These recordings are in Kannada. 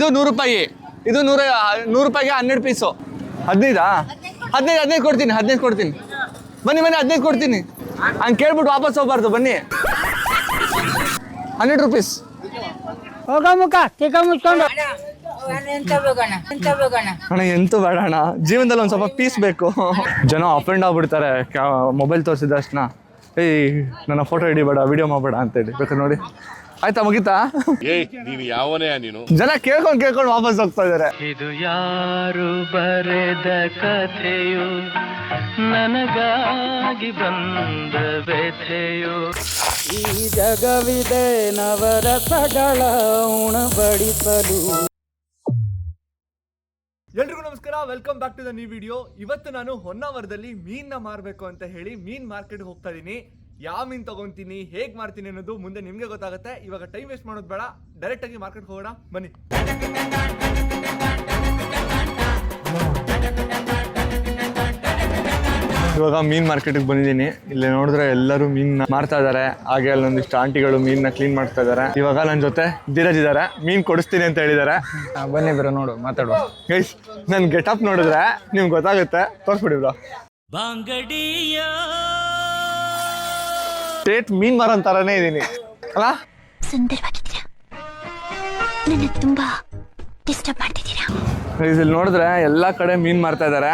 ಇದು 100 ರೂಪಾಯಿ, ಇದು 100 ರೂಪಾಯಿಗೆ 12 ಪೀಸು. 15 15 ಕೊಡ್ತೀನಿ, 15 ಕೊಡ್ತೀನಿ. ಬನ್ನಿ 15 ಕೊಡ್ತೀನಿ. ಹಂಗೆ ಕೇಳ್ಬಿಟ್ಟು ವಾಪಸ್ ಹೋಗ್ಬಾರ್ದು, ಬನ್ನಿ. 100 ರೂಪೀಸ್. ಹೋಗ ಮುಖ ಚಿಕ್ಕ ಮುಚ್ಕೊಂಡು ಅಣ್ಣ ಎಂತೂ ಬೇಡ ಅಣ್ಣ, ಜೀವನದಲ್ಲಿ ಒಂದು ಸ್ವಲ್ಪ ಪೀಸ್ ಬೇಕು. ಜನ ಅಫೆಂಡ್ ಆಗ್ಬಿಡ್ತಾರೆ ಮೊಬೈಲ್ ತೋರಿಸಿದ ತಕ್ಷಣ. ಏಯ್ ನನ್ನ ಫೋಟೋ ಹಿಡಿಬೇಡ, ವಿಡಿಯೋ ಮಾಡಬೇಡ ಅಂತ ಹೇಳಿ. ಬೇಕಾದ್ರೆ ನೋಡಿ. ಆಯ್ತಾ, ಮುಗೀತಾ? ಜನ ಕೇಳ್ಕೊಂಡು ವಾಪಸ್ ಹೋಗ್ತಾ ಇದಾರೆ. ಇದು ಯಾರು ಬರೆದ ಕಥೆಯು, ನನಗಾಗಿ ಬಂದ ವ್ಯಥೆಯು. ಈ ಜಗವಿದೆ ನವರಸಗಳ ಉಣಬಡಿಸಲು. ಎಲ್ರಿಗೂ ನಮಸ್ಕಾರ, welcome back to the new video. ಇವತ್ತು ನಾನು ಹೊನ್ನಾವರದಲ್ಲಿ ಮೀನ್ನ ಮಾರಬೇಕು ಅಂತ ಹೇಳಿ ಮೀನ್ ಮಾರ್ಕೆಟ್ಗೆ ಹೋಗ್ತಾ ಇದ್ದೀನಿ. ಯಾವ ಮೀನ್ ತಗೊಂತೀನಿ, ಹೇಗ್ ಮಾಡ್ತೀನಿ ಅನ್ನೋದು ಮುಂದೆ ನಿಮ್ಗೆ ಗೊತ್ತಾಗುತ್ತೆ. ಇವಾಗ ಟೈಮ್ ವೇಸ್ಟ್ ಮಾಡೋದು ಬೇಡ, ಡೈರೆಕ್ಟ್ ಆಗಿ ಮಾರ್ಕೆಟ್ಗೆ ಹೋಗೋಣ ಬನ್ನಿ. ಇವಾಗ ಮೀನ್ ಮಾರ್ಕೆಟ್ಗೆ ಬಂದಿದ್ದೀನಿ. ಇಲ್ಲಿ ನೋಡಿದ್ರೆ ಎಲ್ಲರೂ ಮೀನ್ ಮಾರ್ತಾ ಇದಾರೆ. ಹಾಗೆ ಅಲ್ಲೊಂದಿಷ್ಟು ಆಂಟಿಗಳು ಮೀನ್ನ ಕ್ಲೀನ್ ಮಾಡ್ತಾ ಇದಾರೆ. ಇವಾಗ ನನ್ನ ಜೊತೆ ಧೀರಜ್ ಇದಾರೆ, ಮೀನ್ ಕೊಡಿಸ್ತೀನಿ ಅಂತ ಹೇಳಿದಾರೆ. ಬನ್ನಿ ಬ್ರೋ, ನೋಡು ಮಾತಾಡುವ. ಗೈಸ್, ನನ್ ಗೆಟಪ್ ನೋಡಿದ್ರೆ ನಿಮ್ಗೆ ಗೊತ್ತಾಗುತ್ತೆ. ತೋರಿಸ್ಬಿಡಿ ಬ್ರೋ. ಸ್ಟೇಟ್ ಮೀನ್ ಮಾರೋ ತರಾನೇ ಇದೀನಿ ಅಲ್ಲ? ಸುಂದರವಾಗಿದ್ದೀರಾ, ನನ್ನ ತುಂಬಾ ಡಿಸ್ಟರ್ಬ್ ಮಾಡ್ತಿದ್ದೀರಾ. ಇಲ್ಲಿ ನೋಡಿದ್ರೆ ಎಲ್ಲಾ ಕಡೆ ಮೀನ್ ಮಾರ್ತಾ ಇದಾರೆ.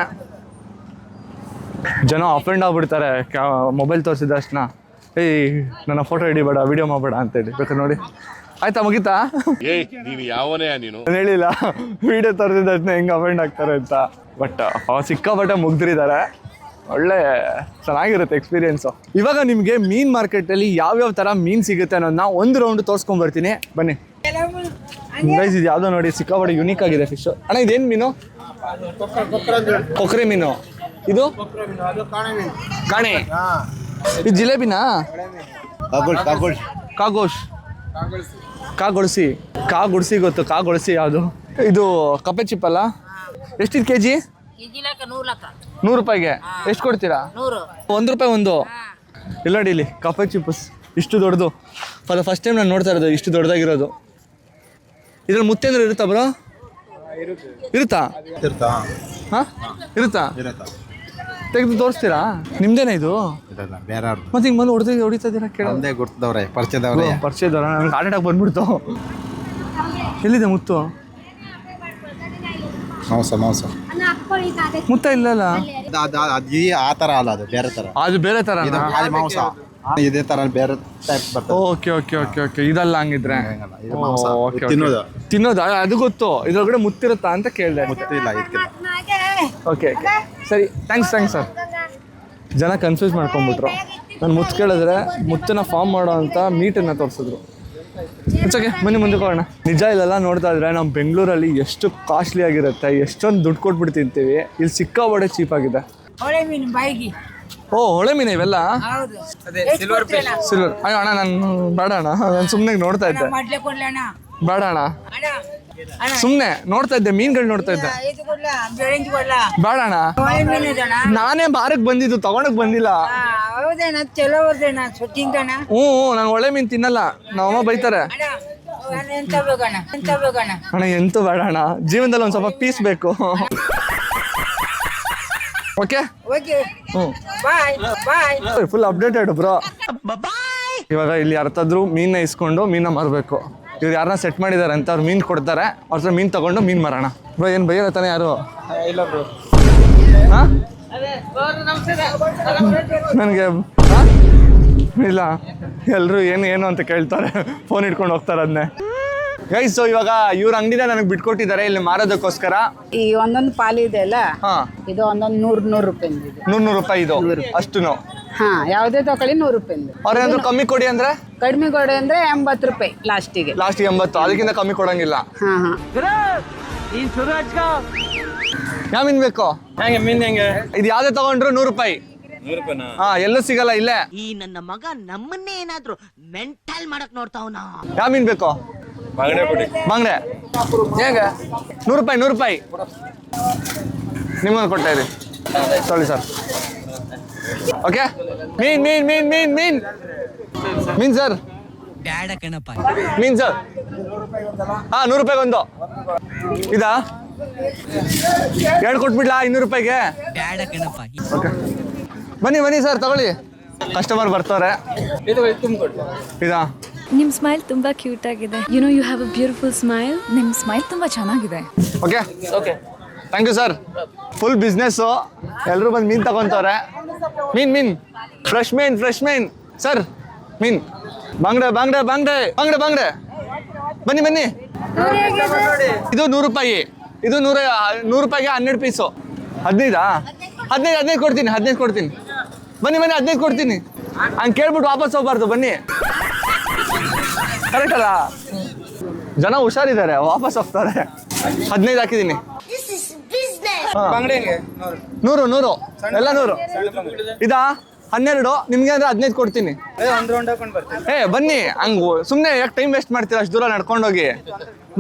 ಜನ ಅಫೆಂಡ್ ಆಗ್ಬಿಡ್ತಾರೆ ಮೊಬೈಲ್ ತೋರಿಸಿದ ತಕ್ಷಣ. ಏಯ್ ನನ್ನ ಫೋಟೋ ಹಿಡಿಬೇಡ, ವಿಡಿಯೋ ಮಾಡಬೇಡ ಅಂತ ಹೇಳಿ. ಬೇಕಾದ್ರೆ ನೋಡಿ. ಆಯ್ತಾ, ಮುಗೀತಾ? ಹೇಳಿಲ್ಲ ವಿಡಿಯೋ ತೋರಿಸಿದ ತಕ್ಷಣ ಹೆಂಗೆ ಅಫೆಂಡ್ ಆಗ್ತಾರೆ ಅಂತ. ಬಟ್ ಸಿಕ್ಕಾಪಟ್ಟೆ ಮುಗ್ದಿರಿದ್ದಾರೆ. ಒಳ್ಳೆ ಚೆನ್ನಾಗಿರುತ್ತೆ ಎಕ್ಸ್ಪೀರಿಯನ್ಸು. ಇವಾಗ ನಿಮಗೆ ಮೀನ್ ಮಾರ್ಕೆಟಲ್ಲಿ ಯಾವ್ಯಾವ ಥರ ಮೀನು ಸಿಗುತ್ತೆ ಅನ್ನೋದನ್ನ ಒಂದು ರೌಂಡ್ ತೋರಿಸ್ಕೊಂಡ್ಬರ್ತೀನಿ ಬನ್ನಿ. ಗೈಸ್, ಇದು ಯಾವುದೋ ನೋಡಿ, ಸಿಕ್ಕಾಪಟ್ಟೆ ಯುನೀಕ್ ಆಗಿದೆ ಫಿಶು. ಅಣ್ಣ ಇದೇನು ಮೀನು? ಕೊಕ್ರೆ ಮೀನು. ಇದು ಕಾಣೆ. ಇದು ಜಿಲೇಬಿನಾ? ಕಾಗೊಡ್ಸಿ ಗೊತ್ತು. ಕಾಗೊಡ್ಸಿ ಯಾವುದು? ಇದು ಕಪ್ಪೆ ಚಿಪ್ಪಲ್ಲ? ಎಷ್ಟಿದ್ ಕೆಜಿ? 100 ರೂಪಾಯಿಗೆ. ಎಷ್ಟು ಕೊಡ್ತೀರಾ? 1 ರೂಪಾಯಿ ಒಂದು. ಇಲ್ಲ ನೋಡಿ, ಇಲ್ಲಿ ಕಪ್ಪೆ ಚಿಪ್ಪಸ್ ಇಷ್ಟು ದೊಡ್ಡದು. ಫಸ್ಟ್ ಟೈಮ್ ನಾನು ನೋಡ್ತಾ ಇರೋದು ಇಷ್ಟು ದೊಡ್ಡದಾಗಿರೋದು. ಇದ್ರಲ್ಲಿ ಮುತ್ತೇಂದ್ರ ಇರುತ್ತಾ ಬ್ರೋ? ಇರುತ್ತಾ? ಹಾಂ, ಇರುತ್ತಾ? ತೆಗೆದು ತೋರಿಸ್ತೀರಾ? ನಿಮ್ದೇನಾ ಇದು? ಮತ್ತೆ ಹಿಂಗೆ ಬಂದು ಹೊಡಿತಾ ಇದ್ದೀರಾ? ಗುರ್ತದವ್ರೆ, ಪರಿಚಯದವ್ರ? ನನಗೆ ಹಾರ್ಟ್ ಅಟ್ಯಾಕ್ ಬಂದ್ಬಿಡ್ತು. ಎಲ್ಲಿದೆ ಮುತ್ತು? ಮಾಂಸ ಮುತ್ತ ಇಲ್ಲಲ್ಲ. ಆ ತರ ಅಲ್ಲ, ಅದು ಬೇರೆ ತರ. ಅದು ಬೇರೆ ತರ ಮಾಂಸ ಇದೇ ತರ ಬೇರೆ ಟೈಪ್ ಬರ್ತದೆ. ಓಕೆ. ಇದಲ್ಲ ಹಂಗಿದ್ರೆ ತಿನ್ನೋದು ಅದು ಗೊತ್ತು. ಇದ್ರೊಳಗಡೆ ಮುತ್ತಿರುತ್ತಾ ಅಂತ ಕೇಳಿದೆ. ಮುತ್ತಿಲ್ಲ. ಓಕೆ ಸರಿ, ಥ್ಯಾಂಕ್ಸ್ ಸರ್. ಜನ ಕನ್ಫ್ಯೂಸ್ ಮಾಡ್ಕೊಂಡ್ಬಿಟ್ರು. ನಾನು ಮುತ್ತು ಕೇಳಿದ್ರೆ ಮುತ್ತನ್ನ ಫಾರ್ಮ್ ಮಾಡೋ ಅಂತ ಮೀಟನ್ನು ತೋರಿಸಿದ್ರು. ಓಕೆ, ಬನ್ನಿ ಮುಂದಕ್ಕೆ ಹೋಗೋಣ. ನಿಜ ಇಲ್ಲೆಲ್ಲ ನೋಡ್ತಾ ಇದ್ರೆ ನಮ್ಮ ಬೆಂಗಳೂರಲ್ಲಿ ಎಷ್ಟು ಕಾಸ್ಟ್ಲಿ ಆಗಿರುತ್ತೆ, ಎಷ್ಟೊಂದು ದುಡ್ಡು ಕೊಟ್ಬಿಟ್ಟು ತಿಂತೀವಿ. ಇಲ್ಲಿ ಸಿಕ್ಕಾಪಟ್ಟೆ ಚೀಪ್ ಆಗಿದೆ. ಓ, ಹೊಳೆ ಮೀನು ಇವೆಲ್ಲ? ಸಿಲ್ವರ್. ಅಯ್ಯೋ ಅಣ್ಣ, ನಾನು ಬೇಡ ಅಣ್ಣ, ನಾನು ಸುಮ್ಮನೆ ನೋಡ್ತಾ ಇದ್ದೆ. ಬೇಡ ಅಣ್ಣ, ಸುಮ್ಮನೆ ನೋಡ್ತಾ ಇದ್ದೆ, ಮೀನ್ಗಳು ನೋಡ್ತಾ ಇದ್ದೆ. ಬೇಡ ಅಣ್ಣ, ನಾನೇ ಬಾರಕ್ಕೆ ಬಂದಿದ್ದು, ತಗೊಂಡಕ್ ಬಂದಿಲ್ಲ. ಹ್ಞೂ, ನಾನು ಒಳ್ಳೆ ಮೀನು ತಿನ್ನಲ್ಲ, ನಮ್ಮಮ್ಮ ಬೈತಾರೆ. ಅಣ್ಣ ಎಂತೂ ಬೇಡ ಅಣ್ಣ, ಜೀವನದಲ್ಲಿ ಒಂದು ಸ್ವಲ್ಪ ಪೀಸ್ ಬೇಕು. Okay, full updated bro. ಇವಾಗ ಇಲ್ಲಿ ಯಾರತ್ತಾದ್ರೂ ಮೀನ್ನ ಇಸ್ಕೊಂಡು ಮೀನ ಮಾರಬೇಕು. ಇವ್ರು ಯಾರನ್ನ ಸೆಟ್ ಮಾಡಿದ್ದಾರೆ ಅಂತ ಅವ್ರು ಮೀನು ಕೊಡ್ತಾರೆ. ಅವ್ರ ಹತ್ರ ಮೀನು ತಗೊಂಡು ಮೀನು ಮಾರೋಣ. ಬ್ರೋ, ಏನು ಬೈಯಲ್ಲ ತಾನೆ ಯಾರು? ಇಲ್ಲ ಬ್ರೋ. ಹಾಂ, ನನಗೆ ಇಲ್ಲ, ಎಲ್ಲರೂ ಏನು ಅಂತ ಕೇಳ್ತಾರೆ, ಫೋನ್ ಇಟ್ಕೊಂಡು ಹೋಗ್ತಾರೆ ಅದನ್ನೇ. ಗೈಸ್, ಸೊ ಇವಾಗ ಇವ್ರ ಅಂಗಡಿನ ನನಗೆ ಬಿಟ್ಕೊಟ್ಟಿದ್ದಾರೆ ಇಲ್ಲಿ ಮಾರೋದಕ್ಕೋಸ್ಕರ. ಈ ಒಂದೊಂದು ಪಾಲು ಇದೆ ಅಲ್ಲ, ಇದು ಒಂದೊಂದು 100 ರೂಪಾಯಿ. 100 ರೂಪಾಯಿ ಇದು ಅಷ್ಟುನು? ಹಾ, ಯಾವುದೇ ತಗೊಳ್ಳಿ 100 ರೂಪಾಯಿ. ಅವ್ರೇನಾದ್ರು ಕಮ್ಮಿ ಕೊಡಿ ಅಂದ್ರೆ? ಕಡಿಮೆ ಕೊಡಿ ಅಂದ್ರೆ 80 ರೂಪಾಯಿ ಲಾಸ್ಟಿಗೆ. 80, ಅದಕ್ಕಿಂತ ಕಮ್ಮಿ ಕೊಡಂಗಿಲ್ಲ. ಯಾವ ಮೀನ್ ಬೇಕು? ಹೆಂಗೆ ಇದು ಯಾವ್ದೇ ತಗೊಂಡ್ರು 100 ರೂಪಾಯಿ. ಹಾ, ಎಲ್ಲೂ ಸಿಗಲ್ಲ ಇಲ್ಲೇ. ಈ ನನ್ನ ಮಗ ನಮ್ಮನ್ನೇ ಏನಾದ್ರು ಮೆಂಟಲ್ ಮಾಡಕ್ ನೋಡ್ತಾವನ. ಯಾವ ಮೀನ್ ಬೇಕು? ಬಂಗ್ಡೆ. ಹೇಗೆ? 100 ರೂಪಾಯಿ. ನಿಮ್ಮನ್ನು ಕೊಡ್ತಾ ಇರಿ, ಸಾರಿ ಸರ್. ಓಕೆ, ಮೀನ್ ಸರ್. ಬ್ಯಾಡ ಕಣಪ್ಪ. ಮೀನ್ ಸರ್, ಹಾಂ 100 ರೂಪಾಯಿಗೆ ಒಂದು ಇದಾ 2 ಕೊಟ್ಬಿಡ್ಲಾ 200 ರೂಪಾಯಿಗೆ? ಓಕೆ ಬನ್ನಿ ಸರ್ ತಗೊಳ್ಳಿ, ಕಸ್ಟಮರ್ ಬರ್ತಾರೆ. ಇದಾ ನಿಮ್ ಸ್ಮೈಲ್ ತುಂಬಾ ಕ್ಯೂಟ್ ಆಗಿದೆ. You know you have a beautiful smile. ನಿಮ್ ಸ್ಮೈಲ್ ತುಂಬಾ ಚೆನ್ನಾಗಿದೆ. Okay thank you sir. Full business, ಎಲ್ಲರೂ ಬಂದು ಮೀನು ತಗೊತಾರೆ. ಮೀನ್ ಫ್ರೆಶ್ ಮೀನ್ ಸರ್. ಮೀನ್ ಬಾಂಗ್ಡೆ ಬನ್ನಿ. ಇದು 100 ರೂಪಾಯಿ, ಇದು 100 ರೂಪಾಯಿಗೆ 12 ಪೀಸು. 15 ಕೊಡ್ತೀನಿ. ಬನ್ನಿ 15 ಕೊಡ್ತೀನಿ. ಹಂಗೆ ಕೇಳ್ಬಿಟ್ಟು ವಾಪಸ್ ಹೋಗ್ಬಾರ್ದು, ಬನ್ನಿ. ಕರೆಕ್ಟ್ ಅಲ್ಲ? ಜನ ಹುಷಾರಿದ್ದಾರೆ, ವಾಪಸ್ ಹೋಗ್ತಾರೆ. 15 ಹಾಕಿದ್ದೀನಿ. 100 ಎಲ್ಲ 100. ಇದಾ 12 ನಿಮ್ಗೆ ಅಂದ್ರೆ 15 ಕೊಡ್ತೀನಿ. ಬನ್ನಿ, ಹಂಗ್ ಸುಮ್ಮನೆ ಯಾಕೆ ಟೈಮ್ ವೇಸ್ಟ್ ಮಾಡ್ತೀರಾ? ಅಷ್ಟು ದೂರ ನಡ್ಕೊಂಡೋಗಿ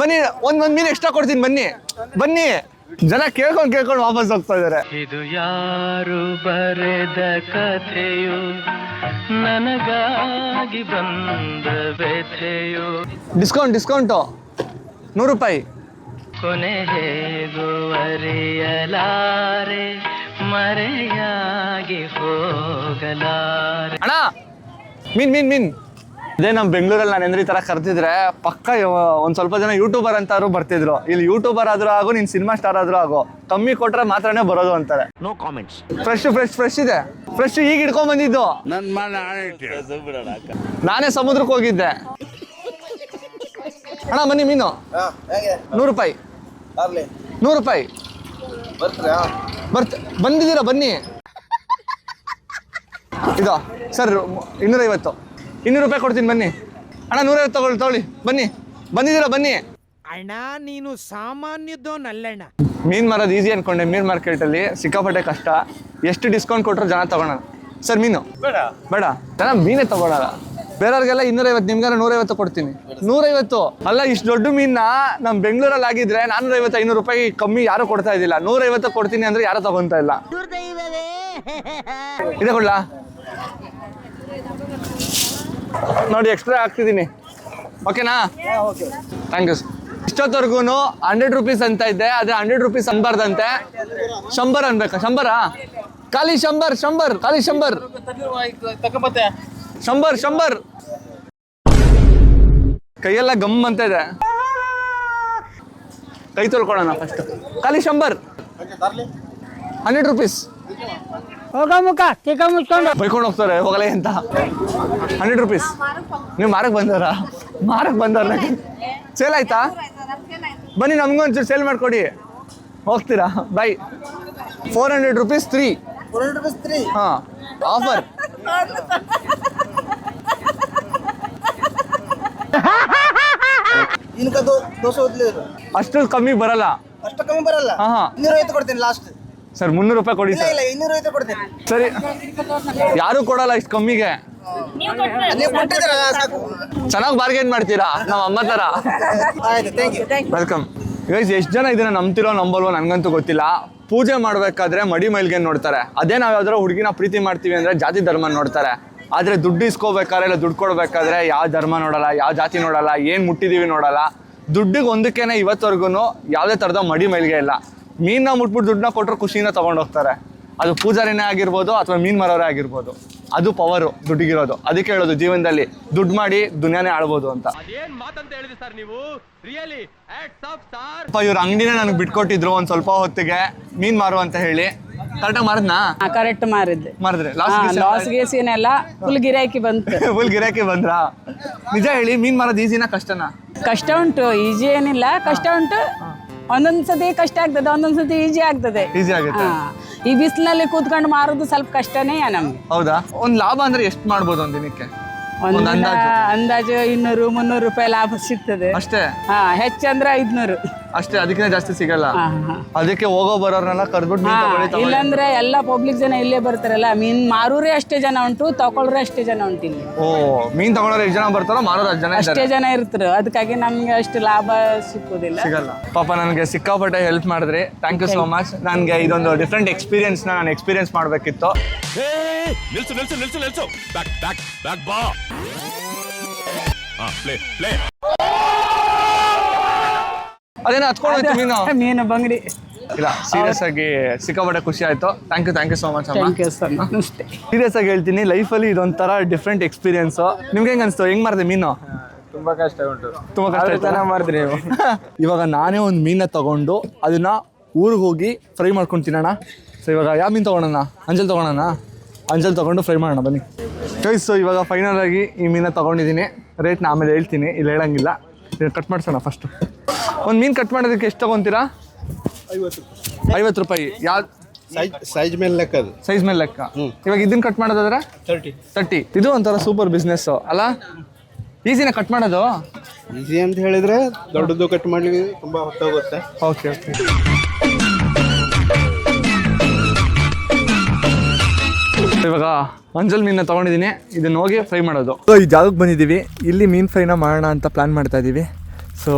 ಬನ್ನಿ. ಒಂದ್ ಮೀನು ಎಕ್ಸ್ಟ್ರಾ ಕೊಡ್ತೀನಿ, ಬನ್ನಿ. ಜನ ಕೇಳ್ಕೊಂಡು ವಾಪಸ್ ಹೋಗ್ತಾ ಇದಾರೆ. ಇದು ಯಾರು ಬರೆದ ಕಥೆಯು, ನನಗಾಗಿ ಬಂದ ವ್ಯಥೆಯು. ಡಿಸ್ಕೌಂಟು 100 ರೂಪಾಯಿ. ಕೊನೆ ಹೇಗೂ ಅರಿಯಲಾರೆ, ಮರೆಯಾಗಿ ಹೋಗಲಾರೆ. ಅಣ್ಣ ಮೀನ್ ಅದೇ ನಮ್ಮ ಬೆಂಗಳೂರಲ್ಲಿ ನಾನು ಈ ಥರ ಕರ್ತಿದ್ರೆ ಪಕ್ಕ ಒಂದು ಸ್ವಲ್ಪ ಜನ ಯೂಟ್ಯೂಬರ್ ಅಂತಾರು ಬರ್ತಿದ್ರು. ಇಲ್ಲಿ ಯೂಟ್ಯೂಬರ್ ಆದ್ರೂ ಆಗೋ, ನೀನು ಸಿನಿಮಾ ಸ್ಟಾರ್ ಆದ್ರೂ ಆಗೋ, ಕಮ್ಮಿ ಕೊಟ್ರೆ ಮಾತ್ರನೇ ಬರೋದು ಅಂತಾರೆ. No comments. ಫ್ರೆಶ್ ಇದೆ. ಫ್ರೆಶ್ ಈಗ ಹಿಡ್ಕೊಂಡ್ ಬಂದಿದ್ದು. ನಾನೇ ಸಮುದ್ರಕ್ಕೆ ಹೋಗಿದ್ದೆ. ಅಣ್ಣ ಬನ್ನಿ, ಮೀನು 100 ರೂಪಾಯಿ. 100 ರೂಪಾಯಿ ಬಂದಿದ್ದೀರಾ? ಬನ್ನಿ. ಇದು ಸರ್ 250. 200 ರೂಪಾಯಿ ಕೊಡ್ತೀನಿ, ಬನ್ನಿ. ಅಣ್ಣ 150 ತಗೊಳ್ಳಿ. ಬಂದಿದ್ದೀರಾ? ಬನ್ನಿ. ಅಣ್ಣ ನೀನು ಸಾಮಾನ್ಯದೋನಲ್ಲಣ್ಣ. ಮೀನು ಮಾರೋದು ಈಸಿ ಅನ್ಕೊಂಡೆ. ಮೀನು ಮಾರ್ಕೆಟಲ್ಲಿ ಸಿಕ್ಕಾಪಟ್ಟೆ ಕಷ್ಟ. ಎಷ್ಟು ಡಿಸ್ಕೌಂಟ್ ಕೊಟ್ಟರು ಜನ ತಗೊಳ್ಳೋಣ. ಸರ್ ಮೀನು ಬೇಡ, ಜನ ಮೀನೇ ತಗೊಳ್ಳಲ್ಲ. ಬೇರೆಯವ್ರಿಗೆಲ್ಲ 250, ನಿಮ್ಗಾರ 150 ಕೊಡ್ತೀನಿ. 150 ಅಲ್ಲ, ಇಷ್ಟು ದೊಡ್ಡ ಮೀನ್ನ ನಮ್ಮ ಬೆಂಗಳೂರಲ್ಲಿ ಆಗಿದ್ರೆ 450-500 ರೂಪಾಯಿ ಕಮ್ಮಿ ಯಾರು ಕೊಡ್ತಾ ಇದ್ದಿಲ್ಲ. 150 ಕೊಡ್ತೀನಿ ಅಂದ್ರೆ ಯಾರು ತಗೊಂತಾ ಇಲ್ಲ. ಇದೆ ಕೊಡ್ಲಾ? ನೋಡಿ ಎಕ್ಸ್ಟ್ರಾ ಹಾಕ್ತಿದ್ದೀನಿ. ಓಕೆನಾ? Thank you. ಇಷ್ಟೊತ್ತವರೆಗೂ 100 ರೂಪೀಸ್ ಅಂತ ಇದ್ದೆ, ಅದೇ 100 ರೂಪೀಸ್ ಅನ್ಬಾರ್ದಂತೆ. 100 ಅನ್ಬೇಕಾ? 100 ಖಾಲಿ 100 ಖಾಲಿ 100 ಕೈಯೆಲ್ಲ ಗಮ್ ಅಂತ ಇದೆ. ಕೈ ತೊಳ್ಕೊಳ್ಳೋಣ ಫಸ್ಟ್. ಖಾಲಿ 100 ರೂಪೀಸ್. ಬೈಕೊಂಡು ಹೋಗ್ತಾರೆ ಹೋಗಲೇ ಅಂತ. 100 ರೂಪೀಸ್. ನೀವು ಮಾರಕ್ ಬಂದವ್ರ ಸೇಲ್ ಆಯ್ತಾ? ಬನ್ನಿ, ನಮ್ಗೊಂಚೂರು ಸೇಲ್ ಮಾಡ್ಕೊಡಿ. ಹೋಗ್ತೀರಾ? ಬಾಯ್. 400 ರೂಪೀಸ್ 3. ಹಾಂ, ಆಫರ್. ಅಷ್ಟು ಕಮ್ಮಿ ಬರಲ್ಲ. ಹಾಂ 250 ಕೊಡ್ತೀನಿ ಲಾಸ್ಟ್. ಸರ್ 300 ರೂಪಾಯಿ ಕೊಡಿ ಸರ್. 250 ಕೊಡ್ತೀನಿ. ಸರಿ, ಯಾರು ಕೊಡಲ್ಲ ಇಷ್ಟು ಕಮ್ಮಿಗೆ. ಚೆನ್ನಾಗಿ ಬಾರ್ಗೇನ್ ಮಾಡ್ತೀರಾ ನಮ್ಮ ಅಮ್ಮ ಥರ. Welcome guys. ಎಷ್ಟು ಜನ ಇದನ್ನ ನಂಬ್ತಿರೋ ನಂಬಲ್ವೋ ನನಗಂತೂ ಗೊತ್ತಿಲ್ಲ. ಪೂಜೆ ಮಾಡಬೇಕಾದ್ರೆ ಮಡಿ ಮೈಲ್ಗೆ ನೋಡ್ತಾರೆ. ಅದೇ ನಾವು ಯಾವ್ದಾರ ಹುಡುಗಿನ ಪ್ರೀತಿ ಮಾಡ್ತೀವಿ ಅಂದರೆ ಜಾತಿ ಧರ್ಮ ನೋಡ್ತಾರೆ. ಆದರೆ ದುಡ್ಡು ಇಸ್ಕೋಬೇಕಾದ್ರೆ ಇಲ್ಲ ದುಡ್ಡು ಕೊಡಬೇಕಾದ್ರೆ ಯಾವ ಧರ್ಮ ನೋಡಲ್ಲ, ಯಾವ ಜಾತಿ ನೋಡಲ್ಲ, ಏನು ಮುಟ್ಟಿದ್ದೀವಿ ನೋಡಲ್ಲ. ದುಡ್ಡಿಗೆ ಒಂದಕ್ಕೇನೆ ಇವತ್ತವರೆಗೂ ಯಾವುದೇ ಥರದ ಮಡಿ ಮೈಲ್ಗೆ ಇಲ್ಲ. ಮೀನನ್ನ ಮುಟ್ಬಿಟ್ಟು ದುಡ್ಡನ್ನ ಕೊಟ್ಟರು ಖುಷಿನ ತೊಗೊಂಡು ಹೋಗ್ತಾರೆ. ಅದು ಪೂಜಾರಿನೇ ಆಗಿರ್ಬೋದು ಅಥವಾ ಮೀನು ಮಾರೋರೇ ಆಗಿರ್ಬೋದು. ಅದು ಪವರು ದುಡ್ಡಿಗಿರೋದು. ಅದಕ್ಕೆ ಹೇಳೋದು ಜೀವನದಲ್ಲಿ ದುಡ್ಡು ಮಾಡಿ ದುನಿಯಾನೇ ಆಳ್ಬೋದು ಅಂತ. ಇವ್ರ ಅಂಗಡಿನ ನನಗೆ ಬಿಟ್ಕೊಟ್ಟಿದ್ರು ಒಂದು ಸ್ವಲ್ಪ ಹೊತ್ತಿಗೆ ಮೀನು ಮಾರು ಅಂತ ಹೇಳಿ. ಕರೆಕ್ಟಾಗಿ ಮಾರಿದ್ನಾ? ಕರೆಕ್ಟ್ ಮಾರಿದ್ರೆ ಲಾಸ್ ಗೀಸಿನೆಲ್ಲ ಫುಲ್ ಗಿರಾಕಿ ಬಂತು. ಫುಲ್ ಗಿರಾಕಿ ಬಂದ್ರಾ? ನಿಜ ಹೇಳಿ, ಮೀನು ಮಾರೋದು ಈಸಿನಾ ಕಷ್ಟನಾ? ಕಷ್ಟ ಉಂಟು, ಈಜಿ ಏನಿಲ್ಲ, ಕಷ್ಟ ಉಂಟು. ಒಂದೊಂದ್ಸತಿ ಕಷ್ಟ ಆಗ್ತದೆ, ಒಂದೊಂದ್ಸತಿ ಈಜಿ ಆಗ್ತದೆ. ಈಸಿ ಆಗುತ್ತೆ. ಈ ಬಿಸಿಲಲ್ಲಿ ಕೂತ್ಕೊಂಡು ಮಾರೋದು ಸ್ವಲ್ಪ ಕಷ್ಟನೇ ನಮ್ಗೆ. ಹೌದಾ? ಒಂದು ಲಾಭ ಅಂದ್ರೆ ಎಷ್ಟು ಮಾಡ್ಬೋದು ಒಂದು ದಿನಕ್ಕೆ? ಅಂದಾಜು 200-300 ರೂಪಾಯಿ ಲಾಭ ಸಿಗ್ತದೆ ಅಷ್ಟೇ. ಹೆಚ್ಚಂದ್ರೆ 500 ಅಷ್ಟೇ, ಅದಕ್ಕಿಂತ ಜಾಸ್ತಿ ಸಿಗಲ್ಲ. ಅದಕ್ಕೆ ಹೋಗೋ ಬರೋರ್ನೆಲ್ಲ ಕರ್ದ್ಬಿಟ್ಟು ಇಲ್ಲಾಂದ್ರೆ ಎಲ್ಲ ಪಬ್ಲಿಕ್ ಜನ ಇಲ್ಲೇ ಬರ್ತಾರಲ್ಲ. ಮೀನ್ ಮಾರೋರೇ ಅಷ್ಟೇ ಜನ ಉಂಟು, ತಗೊಳ್ಳೋರೇ ಅಷ್ಟೇ ಜನ ಉಂಟು ಇಲ್ಲಿ. ಓ, ಮೀನ್ ತಗೊಳ್ಳೋರು ಎಷ್ಟು ಜನ ಬರ್ತಾರೋ ಮಾರೋರು ಅಷ್ಟು ಜನ ಅಷ್ಟೇ ಜನ ಇರ್ತಾರೆ. ಅದಕ್ಕಾಗಿ ನಮ್ಗೆ ಅಷ್ಟು ಲಾಭ ಸಿಗೋದಿಲ್ಲ. ಪಾಪ ನನಗೆ ಸಿಕ್ಕಾಪಟ್ಟೆ ಹೆಲ್ಪ್ ಮಾಡಿದ್ರಿ. Thank you so much. ನನಗೆ ಇದೊಂದು ಡಿಫ್ರೆಂಟ್ ಎಕ್ಸ್ಪೀರಿಯನ್ಸ್ ನಾನು ಎಕ್ಸ್ಪೀರಿಯನ್ಸ್ ಮಾಡಬೇಕಿತ್ತು. ನಿಲ್ಸು ಬ್ಯಾಕ್ ಬಾ. ಪ್ಲೇ ಅದೇನೋ ಹತ್ಕೊಂಡು ಮೀನು ಮೀನು ಬಂಗಡಿ. ಇಲ್ಲ ಸೀರಿಯಸ್ ಆಗಿ ಸಿಕ್ಕಾಪಟ್ಟೆ ಖುಷಿ ಆಯ್ತು. ಥ್ಯಾಂಕ್ ಯು ಸೋ ಮಚ್ ಅಮ್ಮ. Thank you sir. ನಮಸ್ತೆ. ಸೀರಿಯಸ್ ಆಗಿ ಹೇಳ್ತೀನಿ, ಲೈಫಲ್ಲಿ ಇದೊಂಥರ ಡಿಫ್ರೆಂಟ್ ಎಕ್ಸ್ಪೀರಿಯನ್ಸು. ನಿಮ್ಗೆ ಹೆಂಗೆ ಅನಿಸ್ತು? ಹೆಂಗೆ ಮಾಡಿದೆ ಮೀನು? ತುಂಬಾ ಕಷ್ಟ ಉಂಟು. ತುಂಬ ಕಷ್ಟ ಚೆನ್ನಾಗಿ ಮಾಡಿದ್ರಿ ನೀವು. ಇವಾಗ ನಾನೇ ಒಂದು ಮೀನ ತಗೊಂಡು ಅದನ್ನ ಊರಿಗೆ ಹೋಗಿ ಫ್ರೈ ಮಾಡ್ಕೊಂಡು ತಿನ್ನೋಣ. ಸೊ ಇವಾಗ ಯಾವ ಮೀನು ತೊಗೊಳೋಣ? ಅಂಜಲ್ ತೊಗೊಂಡು ಫ್ರೈ ಮಾಡೋಣ ಬನ್ನಿ ಗೈಸ್. ಸೊ ಇವಾಗ ಫೈನಲ್ ಆಗಿ ಈ ಮೀನ ತೊಗೊಂಡಿದ್ದೀನಿ. ರೇಟ್ನ ಆಮೇಲೆ ಹೇಳ್ತೀನಿ, ಇಲ್ಲಿ ಹೇಳಂಗಿಲ್ಲ. ಕಟ್ ಮಾಡಿಸೋಣ ಫಸ್ಟು. ಒಂದು ಮೀನು ಕಟ್ ಮಾಡೋದಕ್ಕೆ ಎಷ್ಟು ತೊಗೊತೀರಾ? 50 ರೂಪಾಯಿ. ಯಾವ ಸೈಜ್ ಮೇಲೆ ಲೆಕ್ಕ ಅದು. ಸೈಜ್ ಮೇಲೆ ಲೆಕ್ಕ. ಇವಾಗ ಇದನ್ನ ಕಟ್ ಮಾಡೋದಾದ್ರೆ 30. ಇದು ಒಂಥರ ಸೂಪರ್ ಬಿಸ್ನೆಸ್ಸು ಅಲ್ಲ? ಈಸಿನ ಕಟ್ ಮಾಡೋದು? ಈಸಿ ಅಂತ ಹೇಳಿದ್ರೆ ದೊಡ್ಡದು ಕಟ್ ಮಾಡ್ಲಿಕ್ಕೆ ತುಂಬಾ ಹೊತ್ತಾಗುತ್ತೆ. ಓಕೆ. ಇವಾಗ ಅಂಜಲ್ ಮೀನ ತೊಗೊಂಡಿದ್ದೀನಿ, ಇದನ್ನ ಹೋಗಿ ಫ್ರೈ ಮಾಡೋದು. ಸೊ ಈ ಜಾಗಕ್ಕೆ ಬಂದಿದ್ದೀವಿ, ಇಲ್ಲಿ ಮೀನು ಫ್ರೈನ ಮಾಡೋಣ ಅಂತ ಪ್ಲ್ಯಾನ್ ಮಾಡ್ತಾ ಇದ್ದೀವಿ. ಸೊ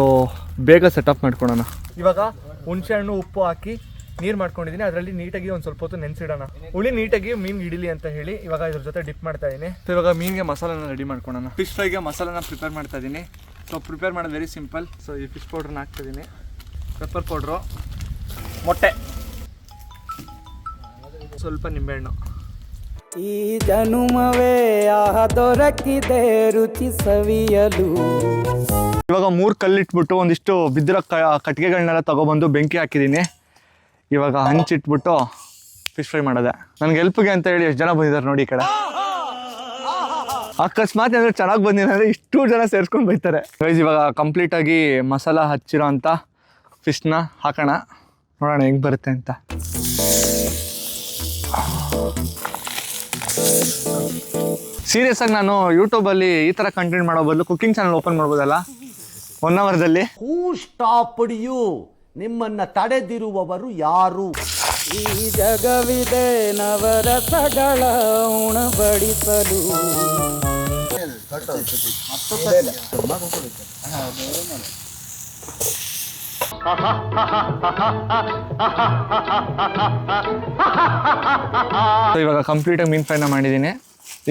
ಬೇಗ ಸೆಟಪ್ ಮಾಡ್ಕೊಳೋಣ. ಇವಾಗ ಹುಣಸೆ ಹಣ್ಣು ಉಪ್ಪು ಹಾಕಿ ನೀರು ಮಾಡ್ಕೊಂಡಿದ್ದೀನಿ. ಅದರಲ್ಲಿ ನೀಟಾಗಿ ಒಂದು ಸ್ವಲ್ಪ ಹೊತ್ತು ನೆನೆಸಿಡೋಣ, ಹುಳಿ ನೀಟಾಗಿ ಮೀನು ಹಿಡಿಲಿ ಅಂತ ಹೇಳಿ. ಇವಾಗ ಇದ್ರ ಜೊತೆ ಡಿಪ್ ಮಾಡ್ತಾ ಇದ್ದೀನಿ. ಸೊ ಇವಾಗ ಮೀನಿಗೆ ಮಸಾಲಾನ ರೆಡಿ ಮಾಡ್ಕೊಳೋಣ. ಫಿಶ್ ಫ್ರೈಗೆ ಮಸಾಲಾನ ಪ್ರಿಪೇರ್ ಮಾಡ್ತಾ ಇದ್ದೀನಿ. ಸೊ ಪ್ರಿಪೇರ್ ಮಾಡೋದು ವೆರಿ ಸಿಂಪಲ್. ಸೊ ಈ ಫಿಶ್ ಪೌಡ್ರನ್ನ ಹಾಕ್ತಿದ್ದೀನಿ, ಪೆಪ್ಪರ್ ಪೌಡ್ರು, ಮೊಟ್ಟೆ, ಸ್ವಲ್ಪ ನಿಂಬೆಹಣ್ಣು. ಈ ಜನುಮವೇ ದೊರಕಿದೆ ರುಚಿ ಸವಿಯಲು. ಇವಾಗ 3 ಕಲ್ಲಿಟ್ಬಿಟ್ಟು ಒಂದಿಷ್ಟು ಬಿದ್ದಿರೋ ಕಟ್ಟಿಗೆಗಳನ್ನೆಲ್ಲ ತೊಗೊಬಂದು ಬೆಂಕಿ ಹಾಕಿದ್ದೀನಿ. ಇವಾಗ ಹಂಚಿಟ್ಬಿಟ್ಟು ಫಿಶ್ ಫ್ರೈ ಮಾಡೋದೆ. ನನಗೆ ಹೆಲ್ಪ್ಗೆ ಅಂತ ಹೇಳಿ ಎಷ್ಟು ಜನ ಬಂದಿದ್ದಾರೆ ನೋಡಿ ಈ ಕಡೆ. ಅಕಸ್ಮಾತ್ ಅಂದರೆ ಚೆನ್ನಾಗಿ ಬಂದಿದ್ದಾರೆ, ಇಷ್ಟು ಜನ ಸೇರಿಸ್ಕೊಂಡು ಬೈತಾರೆ. ಗೈಸ್ ಇವಾಗ ಕಂಪ್ಲೀಟಾಗಿ ಮಸಾಲ ಹಚ್ಚಿರೋ ಅಂಥ ಫಿಶ್ನ ಹಾಕೋಣ, ನೋಡೋಣ ಹೆಂಗೆ ಬರುತ್ತೆ ಅಂತ. ಸೀರಿಯಸ್ ಆಗಿ ನಾನು ಯೂಟ್ಯೂಬಲ್ಲಿ ಈ ಥರ ಕಂಟೆಂಟ್ ಮಾಡೋ ಬದಲು ಕುಕಿಂಗ್ ಚಾನಲ್ ಓಪನ್ ಮಾಡ್ಬೋದಲ್ಲ 1 ಅವರ್ದಲ್ಲಿ. ಹೂ ಸ್ಟಾಪ್ಡ್ ಯು? ನಿಮ್ಮನ್ನ ತಡೆದಿರುವವರು ಯಾರು? ಈ ಜಗವಿದೆ ನವರಸಗಳ ಉಣಬಡಿಸಲು. ಇವಾಗ ಕಂಪ್ಲೀಟಾಗಿ ಮೀನು ಫ್ರೈನ ಮಾಡಿದ್ದೀನಿ.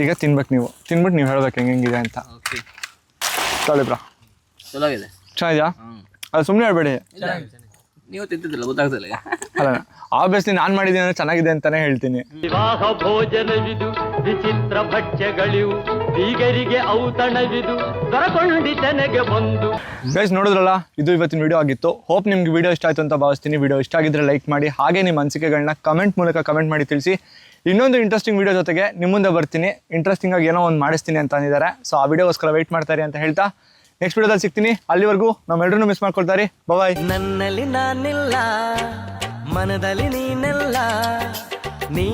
ಈಗ ತಿನ್ಬೇಕು, ನೀವು ತಿನ್ಬಿಟ್ಟು ನೀವು ಹೇಳ್ಬೇಕು ಹೆಂಗಿದೆ ಅಂತ. ಸರಿ ಬ್ರಾ, ಚೆನ್ನಾಗಿದೆ. ಚೆನ್ನಾಗಿದೆಯಾ? ಅದು ಸುಮ್ಮನೆ ಹೇಳ್ಬೇಡಿ. ನೀವು ತಿಂತಿದ್ರಲ್ಲ ಗೊತ್ತಾಗ್ತಲ್ಲ. ಅಲ್ಲ ಆಬ್ವಿಯಸ್ಲಿ ನಾನು ಮಾಡಿದ್ದೀನಿ ಅಂದರೆ ಚೆನ್ನಾಗಿದೆ ಅಂತಲೇ ಹೇಳ್ತೀನಿ. ವಿವಾಹ ಭೋಜನವಿದು, ವಿಚಿತ್ರ ಭಕ್ಷ್ಯಗಳಿವು, ಬೀಗರಿಗೆ ಔತಣವಿದು, ದೊರಕೊಂಡಿತನೆಗೆ ಬಂದು. ಗೈಸ್ ನೋಡಿದ್ರಲ್ಲ, ಇದು ಇವತ್ತಿನ ವಿಡಿಯೋ ಆಗಿತ್ತು. ಹೋಪ್ ನಿಮ್ಗೆ ವಿಡಿಯೋ ಇಷ್ಟ ಆಯಿತು ಅಂತ ಭಾವಿಸ್ತೀನಿ. ವಿಡಿಯೋ ಇಷ್ಟ ಆಗಿದ್ರೆ ಲೈಕ್ ಮಾಡಿ, ಹಾಗೆ ನಿಮ್ಮ ಅನಿಸಿಕೆಗಳನ್ನ ಕಮೆಂಟ್ ಮೂಲಕ ಕಮೆಂಟ್ ಮಾಡಿ ತಿಳಿಸಿ. ಇನ್ನೊಂದು ಇಂಟ್ರೆಸ್ಟಿಂಗ್ ವಿಡಿಯೋ ಜೊತೆಗೆ ನಿಮ್ಮ ಮುಂದೆ ಬರ್ತೀನಿ. ಇಂಟ್ರೆಸ್ಟಿಂಗ್ ಆಗಿ ಏನೋ ಒಂದು ಮಾಡಿಸ್ತೀನಿ ಅಂತ ಅಂದಿದ್ದಾರೆ. ಸೊ ಆ ವಿಡಿಯೋಗೋಸ್ಕರ ವೆಯ್ಟ್ ಮಾಡ್ತಾರೆ ಅಂತ ಹೇಳ್ತಾ ನೆಕ್ಸ್ಟ್ ವಿಡಿಯೋದಲ್ಲಿ ಸಿಗ್ತೀನಿ. ಅಲ್ಲಿವರೆಗೂ ನಮ್ಮೆಲ್ಲರೂ ಮಿಸ್ ಮಾಡ್ಕೊಳ್ತಾರೆ. ಬಾಯ್. ನನ್ನಲ್ಲಿ ನಾನಿಲ್ಲ, ಮನದಲ್ಲಿ ನೀನೆಲ್ಲ, ನೀ